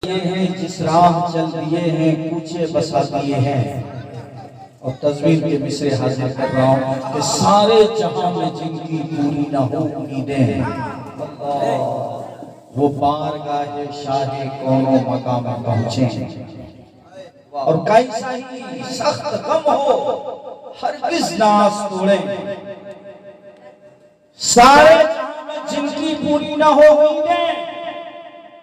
ये हैं जिस राह चल दिए हैं कूचे बसा दिए हैं। और तस्वीर के मिसरे हाजिर कर रहा हूँ कि सारे जहां में जिनकी पूरी ना हो उम्मीदें, वो बारगाहे शाहे कौनो मकाम में पहुंचे। और कैसा ही सख्त गम हो हरगिज़ ना आस तोड़े। सारे जहां में जिनकी पूरी ना हो उम्मीदें,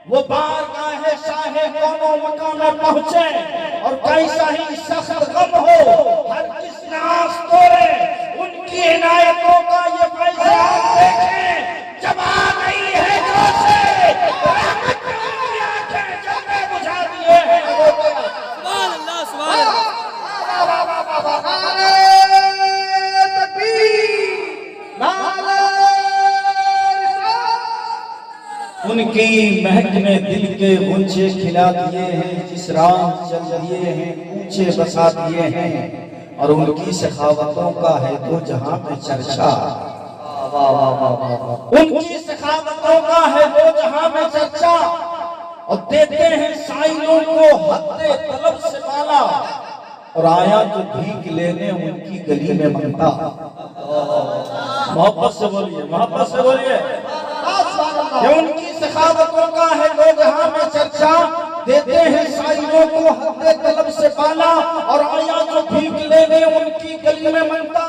वो बारगाहे शाहे कौनो मकाम में पहुंचे। और कैसा ही सख्त गम हो हरगिज़ ना आस तोड़े। उनकी इनायतों का ये फैज़ान देखें जब आ गई है जोशे रहमत की आंखें जलने बुझा दिए हैं। उनकी महक ने दिल के गुंजे खिला दिए हैं, जिस राह चल दिए हैं ऊंचे बसा दिए हैं। और उनकी सखावतों का है तो जहां पे चर्चा, उनकी सखावतों का है तो जहां में चर्चा। और देते हैं साइलों को हद्दे तलब से माला। और आया जो भीख लेने उनकी गली में मंगता। मोहब्बत से बोलिए, मोहब्बत से बोलिए। उनकी सखावतों का है तो जहां में चर्चा। देते हैं साइलों को हद्दे तलब से पाला। और आया जो भीख लेने उनकी गली में मंगता।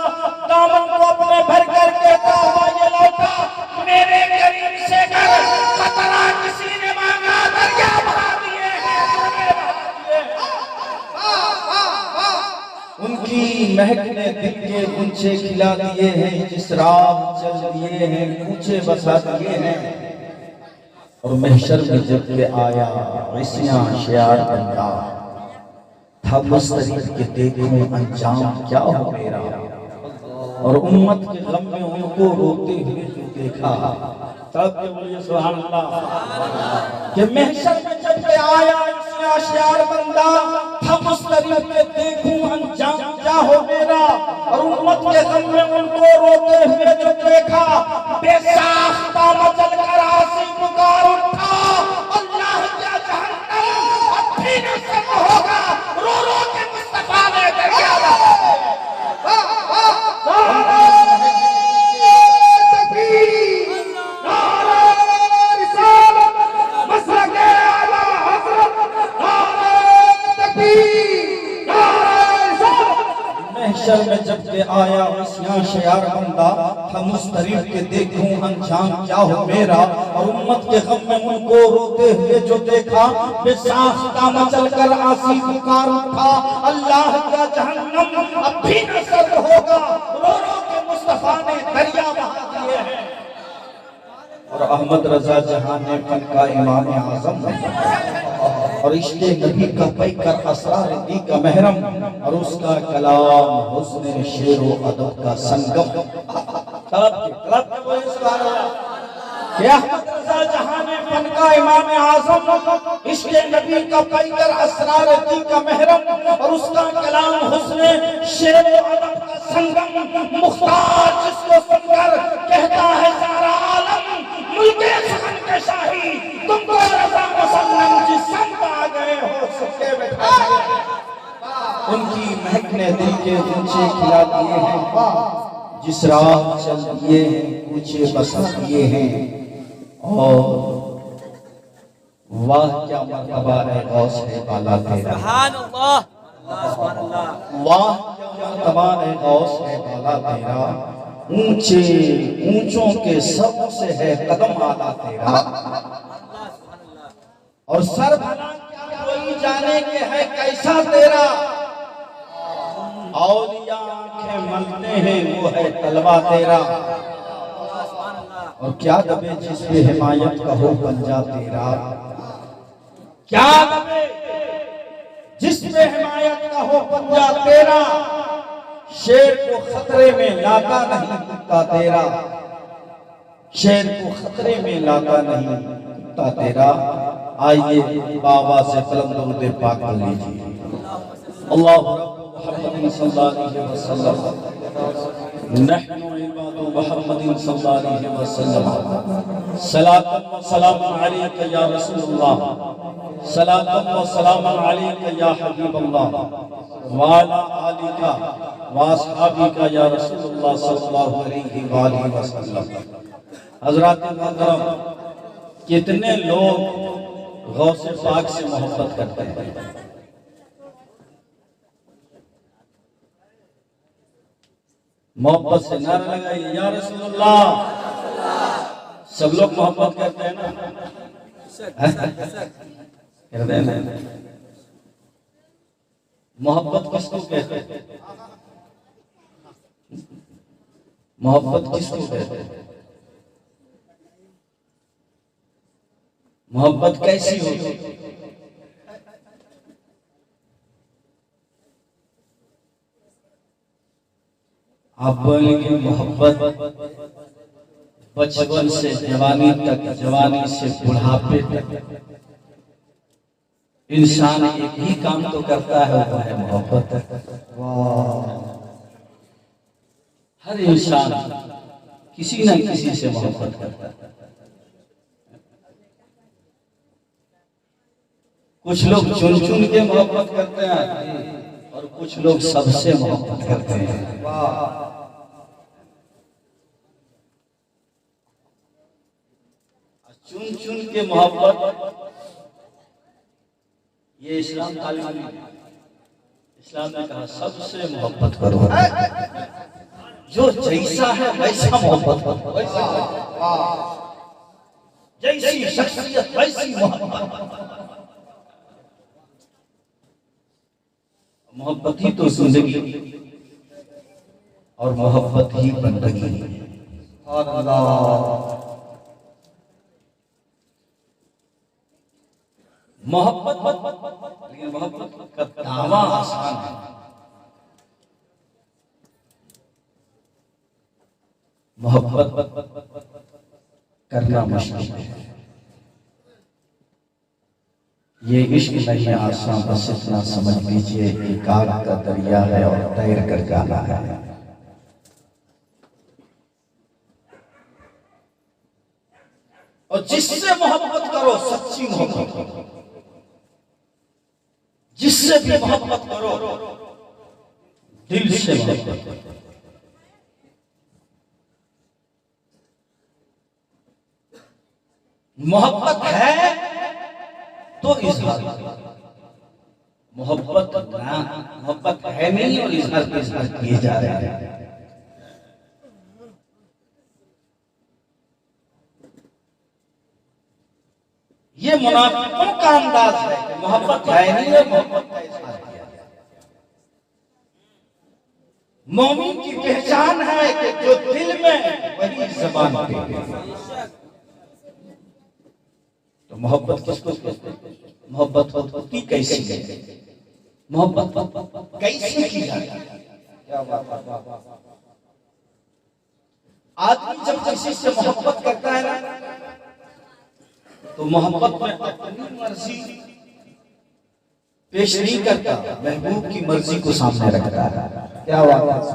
दामन को अपने भर कर कहता हुआ ये लौटा मेरे करीब से कर खतरा किसी ने मांगा दरिया बहा दिए हैं। उनकी महक ने दिल के गुंजे खिला दिए हैं, जिस राह चल दिए हैं कूचे बसा दिए हैं। और महशर में जब के आया ऐसियां शियार बंदा था मुस्तरीफ के देखूं अंजाम क्या हो मेरा। और उम्मत के गम में उनको रोते हुए जो देखा तब के बोलिए सुभान अल्लाह। कि महशर में जब के आया ऐसियां शियार बंदा था मुस्तरीफ के देखूं अंजाम क्या हो मेरा। और उम्मत के गम में उनको रोते हुए जो देखा बेसाख्ता मचल कर आसी पुकार उठा अल्लाह क्या जहन्नम अब भी न सम होगा। रो रो के मुस्तफा ने दरिया महशर में जब के आया ऐसियां शियार बंदा था मुस्तरीफ के देखूं अंजाम क्या हो मेरा। और उम्मत के गम में उनको रोते हुए जो देखा बेसाख्ता मचल कर आसी पुकार उठा अल्लाह का जहन्नम अब भी न सर्द होगा। रो रो के मुस्तफा ने दरिया बहा दिए हैं। और अहमद रजा जहां ने फन का इमाम आजम और इश्क़े नबी का पैकर असरार दी का महरम। और उसका कलाम हुस्न शेर व अदब का संगम। अहमद रजा जहां ने फन का इमाम आजम इश्क़े नबी का पैकर असरार दी का महरम। और उसका कलाम हुस्न शेर व अदब का संगम। मुख्तार जिसको सुनकर कहता है सारा आलम मुल्के सुखन के शाही तुमको रजा मुसन्नम जिस संग आ गए हो सुखे बैठा। उनकी महक ने दिल के गुंजे खिला दिए हैं, जिस राह चल दिए हैं कूचे बसा दिए हैं। और वाह क्या मर्तबा है गौस है बाला तेरा। सुभान अल्लाह, सुभान अल्लाह। वाह क्या मर्तबा है गौस है बाला तेरा। ऊंचे ऊंचों के सबसे है कदम आला तेरा। और सर भला क्या कोई जाने के है कैसा तेरा। औलिया आंखें मलते हैं वो है तलवा तेरा। और क्या दबे जिसपे हिमायत का हो पंजा तेरा। क्या दबे जिसपे हिमायत का हो पंजा तेरा। शेर को खतरे में लाता नहीं कुत्ता तेरा। शेर को खतरे में लाता नहीं कुत्ता तेरा। आइए बाबा से कलम दे पाक कर लीजिए। अल्लाह मुहम्मद सल्लल्लाहु अलैहि वसल्लम नहनु इबादु मुहम्मद सल्लल्लाहु अलैहि वसल्लम सलातन व सलाम अलैका या रसूलल्लाह सलातुम व सलामुन अलैका या हबीबल्लाह व अला आलिका व अस्हाबिका या रसूलुल्लाह सल्लल्लाहु अलैहि वसल्लम। हज़रात मोहतरम, कितने लोग गौसे पाक से मोहब्बत करते हैं। मोहब्बत से नारा लगाइए या रसूलुल्लाह। सब लोग मोहब्बत करते हैं ना? हृदय में मोहब्बत किसको कहते हैं? मोहब्बत किसको कहते हैं? मोहब्बत कैसी होती? आप बोलेंगे मोहब्बत बचपन से जवानी तक, जवानी से बुढ़ापे तक इंसान एक ही काम तो करता है, वो है मोहब्बत। हर इंसान किसी न किसी से मोहब्बत करता है। कुछ लोग चुन चुन के मोहब्बत करते हैं और कुछ लोग सबसे मोहब्बत करते हैं। चुन चुन के मोहब्बत ये इस्लाम तालीम नहीं है। इस्लाम ने कहा सबसे मोहब्बत करो, जो जैसा है वैसा मोहब्बत करो, जैसी शख्सियत वैसी मोहब्बत। मोहब्बत ही तो जिंदगी और मोहब्बत ही बंदगी। मोहब्बत, लेकिन मोहब्बत का दावा आसान है, मोहब्बत करना मुश्किल है। ये इश्क नहीं आसान, बस इतना समझ लीजिए एक आग का दरिया है और तैर कर जाना है। और जिससे मोहब्बत करो सच्ची मोहब्बत करो, जिससे भी मोहब्बत करो दिल से मोहब्बत करो। मोहब्बत है तो इजहार, मोहब्बत है नहीं और इजहार किए जा रहे हैं। ये मुनाफिकों का अंदाज है कि मोहब्बत है नहीं है, मोहब्बत का इजहार किया जाए। मोमिन की पहचान है कि जो दिल में वही ज़बान पे। तो मोहब्बत किसको कहते हैं? मोहब्बत होती कैसी है? मोहब्बत कैसे की जाती है? क्या बात है। आदमी जब किसी से मोहब्बत करता है ना, तो मोहब्बत में अपनी मर्जी पेश नहीं करता, महबूब की मर्जी को सामने रखता है। क्या बात है।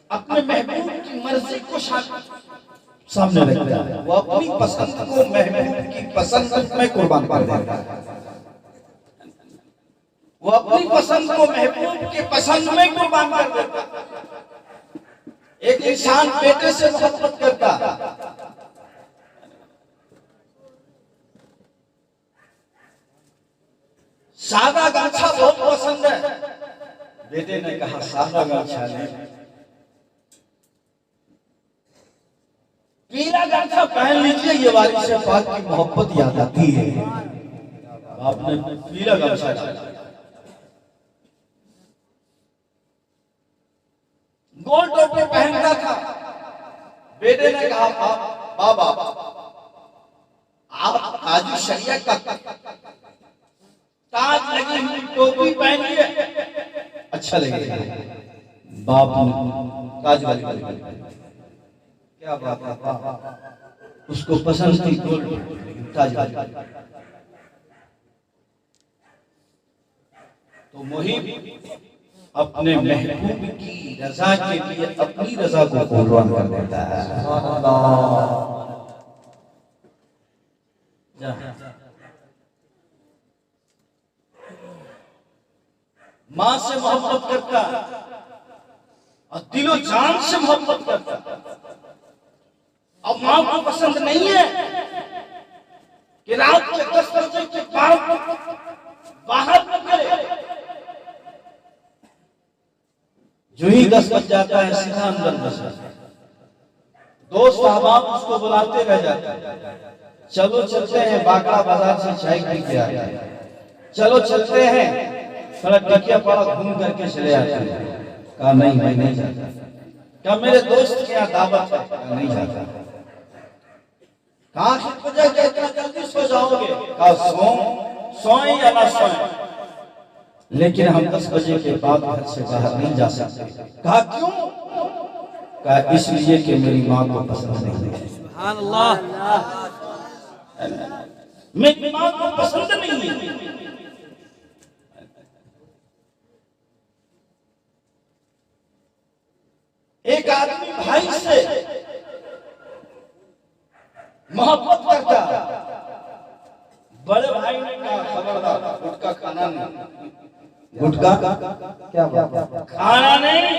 अपने महबूब की मर्जी को सामने रखता है। वो अपनी पसंद को महबूब की पसंद में कुर्बान कर देता है। वो अपनी पसंद को महबूब की पसंद में कुर्बान कर देता है। एक इंसान बेटे से मोहब्बत करता है, सादा गांछा बहुत पसंद है, बेटे ने कहा सादा गांछा नहीं, पीला गांछा पहन लीजिए, ये वारिस पाक की मोहब्बत याद आती है। आपने पीला गांछा डाला, गोल टोपी पहनता था, बेटे ने कहा बाबा आप काजी शरिया का ताज लगी हुई टोपी पहनिए, अच्छा लगेगा। बाप ने ताज वाली क्या बात है, उसको पसंद थी गोल्ड ताज वाली। तो मुहिब अपने महबूब की रजा के लिए अपनी रजा को कुर्बान कर देता है। माँ से मोहब्बत करता और दिलो जान से मोहब्बत करता। अब माँ को पसंद नहीं है कि रात के 10 बजे के बाद बाहर निकले। जो ही 10 बज जाता है सीधा अंदर घुस जाता है। दोस्त अहबाब उसको बुलाते रह जाते हैं, चलो चलते हैं बागड़ा बाजार से चाय पी के आते हैं, चलो चलते हैं थोड़ा टिकिया पाड़ा घूम करके चले आते हैं। कहा नहीं मैं नहीं जाता। क्या मेरे दोस्त के यहाँ दावत है? कहा नहीं जाता। कहा कितने बजे इतना जल्दी सो जाओगे? कहा सोएं या ना सोएं, लेकिन हम 10 बजे के बाद घर से बाहर नहीं जा सकते। कहा क्यों? कहा इसलिए कि मेरी माँ को पसंद नहीं है। सुभान अल्लाह, मेरी माँ को पसंद नहीं है। एक आदमी भाई से मोहब्बत करता, बड़े भाई ने कहा खबरदार गुटखा खाना नहीं। गुटखा क्या खाना नहीं।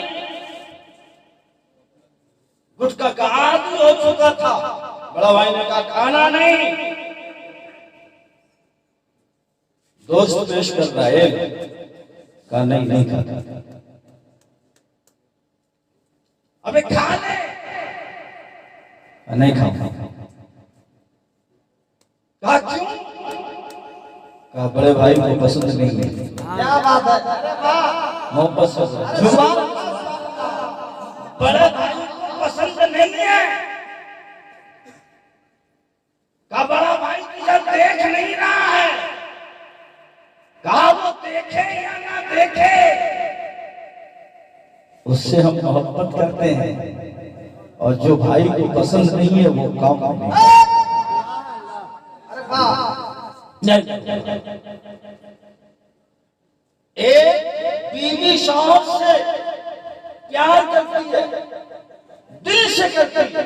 गुटखा का आदि हो चुका था। बड़ा भाई ने कहा खाना नहीं। दोस्त पेश कर रहा है, कहा नहीं नहीं खाता। अबे खाने नहीं खाओ। कहा क्यों? कहा बड़े भाई को पसंद नहीं है। क्या बात है? अरे वाह, मोहब्बत से बड़े भाई को पसंद नहीं है। कहा बड़ा भाई तुझे देख नहीं रहा है। कहा वो देखे या ना देखे, उससे हम मोहब्बत करते हैं, और जो भाई को पसंद नहीं है वो काम नहीं। एक बीवी शौहर से प्यार करती है, दिल से करती है,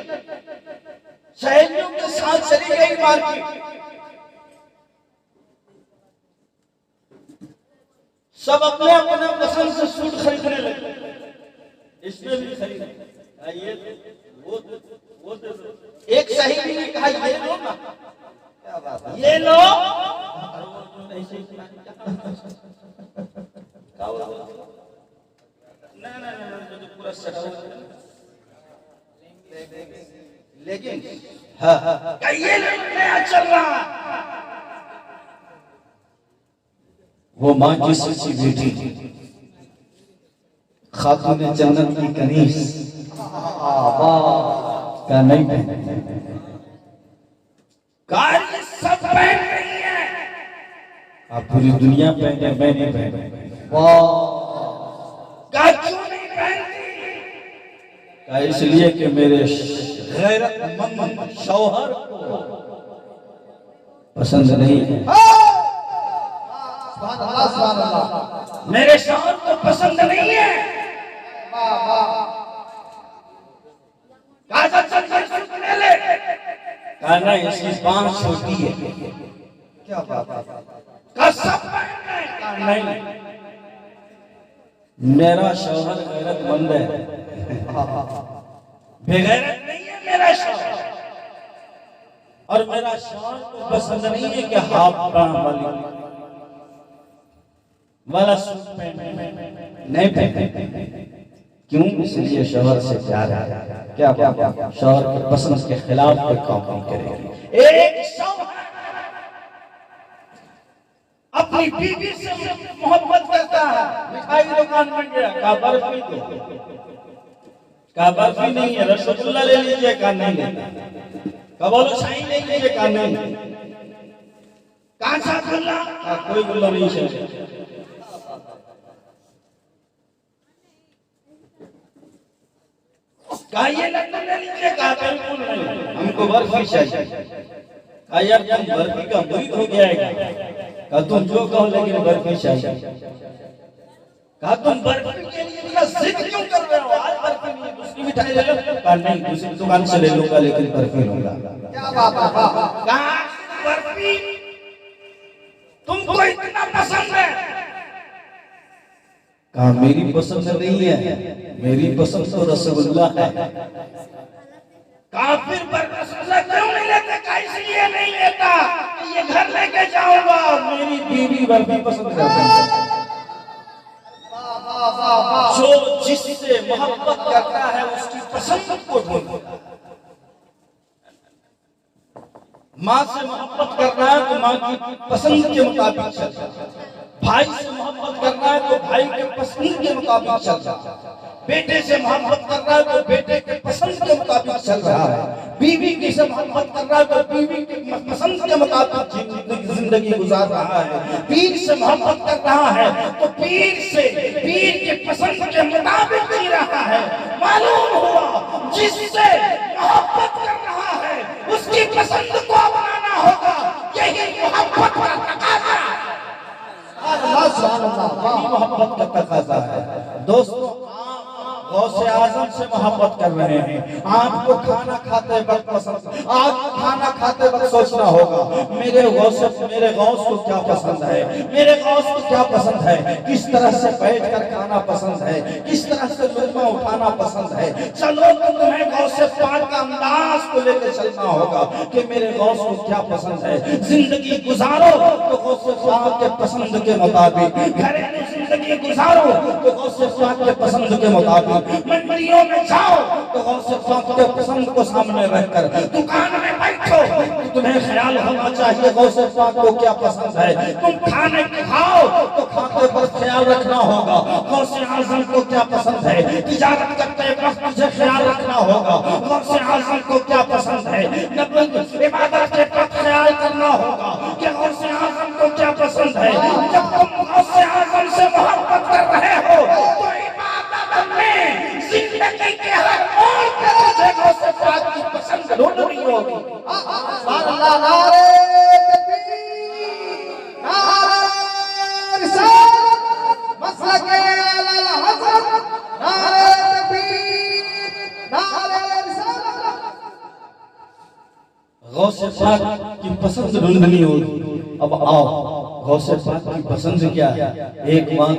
सहेलियों के साथ चली गई मार्केट, सब अपने अपने पसंद से सूट खरीदने लगे। इसमें भी खरीद ये वो एक सहेली ने कहा ये लो ना, क्या बात है, ये लो। पूरा लेकिन ये नया चल रहा। वो माँ की सच्ची बेटी खातून जन्नत की कनीज का नहीं पहने, कार्य सब पहन रही है। आप पूरी दुनिया पहने, मैं नहीं पहने। वाह, क्यों नहीं पहनती? का इसलिए कि मेरे गैरतमंद शौहर को पसंद नहीं है। मेरे शौहर को पसंद नहीं है। कहा नहीं, इसकी बांह छोटी है। क्या बात है? नहीं, मेरा शौहर गैरतमंद है, बेगैरत नहीं है मेरा शौहर। और मेरा शौहर को पसंद नहीं है कि हाफ बांह वाला सूट नहीं पहने। क्यों? इसलिए शौहर से प्यार है। क्या शौहर के पसंद के खिलाफ कोई काम नहीं करेगी। एक शौहर अपनी बीवी से मोहब्बत करता है, मिठाई दुकान में गया, कहा बर्फी दो, कहा बर्फी नहीं है, रसगुल्ला ले लीजिए, कहा नहीं लेता। कहा बोलो शाही ले लीजिए, कहा नहीं। कहा सा गुल्ला, कहा कोई गुल्ला नहीं चाहिए। कहा ये लड्डू ले लीजिए, कहा बिल्कुल नहीं, हमको बर्फी चाहिए। कहा यार तुम बर्फी का मुरीद हो गया है। कहा तुम जो कहो लेकिन बर्फी चाहिए। कहा तुम बर्फी के लिए इतना जिद क्यों कर रहे हो? आज बर्फी नहीं, दूसरी मिठाई ले लो। कहा नहीं, दूसरी दुकान से ले लूंगा लेकिन बर्फी लूंगा। क्या बात है? कहा बर्फी तुमको इतना पसंद है कहा मेरी पसंद नहीं है, मेरी पसंद तो रसगुल्ला है। काफिर पर रसगुल्ला क्यों नहीं लेते? इसलिए नहीं लेता कि ये घर लेके जाऊंगा और मेरी बीवी बर्फी पसंद करता है। जो जिससे मोहब्बत करता है उसकी पसंद को ढूंढता है। माँ से मोहब्बत करना है तो माँ की पसंद के मुताबिक चलता, भाई से मोहब्बत करना है तो भाई के पसंद के मुताबिक चलता, बेटे से मोहब्बत करना है तो बेटे के पसंद के मुताबिक चल रहा है, बीवी की से मोहब्बत करना है तो बीवी के पसंद के मुताबिक जिंदगी गुजार रहा है, पीर से मोहब्बत कर रहा है तो पीर के पसंद के मुताबिक जी रहा है। मालूम हुआ जिससे मोहब्बत कर रहा है उसकी पसंद को अपनाना होगा, यही मोहब्बत का तकाजा है। मोहब्बत का तकाजा है। दोस्तों गौसे आजम से मोहब्बत कर रहे हैं। आपको खाना खाते वक्त पसंद, आज खाना खाते वक्त सोचना होगा मेरे गौस को क्या पसंद है, मेरे गौस को क्या पसंद है, किस तरह से बैठकर खाना पसंद है, किस तरह से लुत्फा उठाना पसंद है। चलो तो तुम्हें गौसे पाक का अंदाज को लेकर चलना होगा कि मेरे गौस को क्या पसंद है। जिंदगी गुजारो तो गौसे पाक के पसंद के मुताबिक, घरेलू जिंदगी गुजारो तो गौसे पाक के पसंद के मुताबिक, मंडियों में जाओ तो गौसे पाक के पसंद को सामने रखकर, दुकान में बैठो तो तुम्हें ख्याल होना चाहिए गौसे पाक को क्या पसंद है। तुम खाने खाओ तो खाते पर ख्याल रखना होगा गौसे आजम को क्या पसंद है। तिजारत करते वक्त तुझे ख्याल रखना होगा गौसे आजम को क्या पसंद है। इबादत के वक्त ख्याल करना होगा कि गौसे आजम को क्या पसंद है। जब तुम गौसे आजम से मोहब्बत कर रहे हो तो जिंदगी के हर मोड़ पे तुझे गौसे पाक की पसंद ढूंढनी होगी। नारे तकबीर, नारे रिसालत, मसलके अला हज़रत, नारे तकबीर, नारे रिसालत। गौसे पाक की पसंद ढूंढनी होगी। अब आओ गौसे पाक की पसंद क्या है। एक माँ